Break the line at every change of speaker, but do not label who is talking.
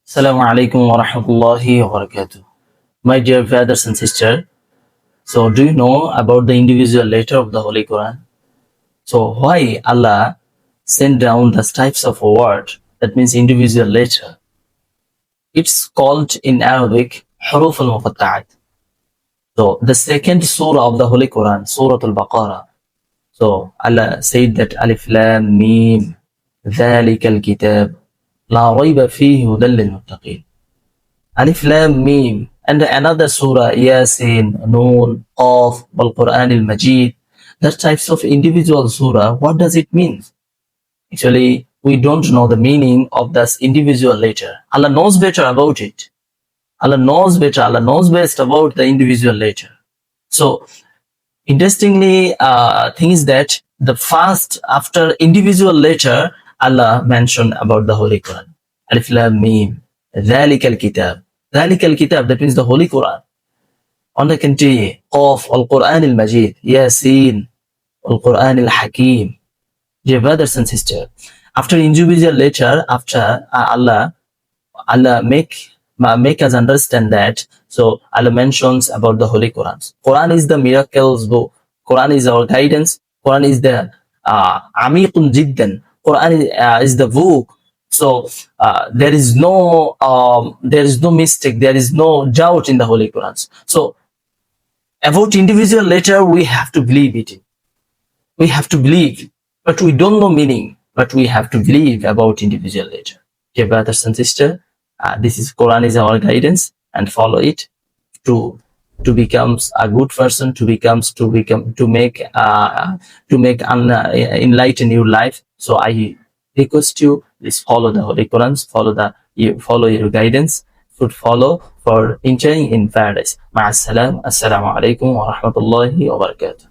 Assalamu alaikum wa rahmatullahi wa barakatuh. My dear brothers and sisters, so do you know about the individual letter of the Holy Quran? So why Allah sent down the types of a word that means individual letter? It's called in Arabic Huruf al-Muqatta'at. So the second surah of the Holy Quran, Surah Al-Baqarah. So Allah said that Alif Lam Mim ذلك الكتاب لا ريب فيه هدى للمتقين. Alif Lam Mim. And another surah, Yasin, Noon, Qaf, Wal Quran al Majid. That types of individual surah, what does it mean? Actually, we don't know the meaning of this individual letter. Allah knows better about it. Allah knows better, Allah knows best about the individual letter. So, interestingly, thing is that the first after individual letter, Allah mentioned about the Holy Quran. Alif Lam Mim, ذلك الكتاب. ذلك الكتاب, that means the Holy Quran. On the contrary, Qaf, Al-Quran al-Majid, Yasin, Al-Quran al-Hakim. Dear brothers and sisters, after individual letter, after Allah make us understand that. So Allah mentions about the Holy Quran. Quran is the miracles book. Quran is our guidance. Quran is the Amiqun Jiddan. Quran is the book. So there is no mistake. There is no doubt in the Holy Quran. So about individual letter, we have to believe it. We have to believe, but we don't know meaning. But we have to believe about individual letter. Dear brothers and sisters, this is Quran is our guidance, and follow it to become a good person, to make enlighten your life. So I request you, please follow the Holy Quran, follow your guidance, should follow for entering in paradise. Ma'as salam. Assalamu alaikum wa rahmatullahi wa barakatuh.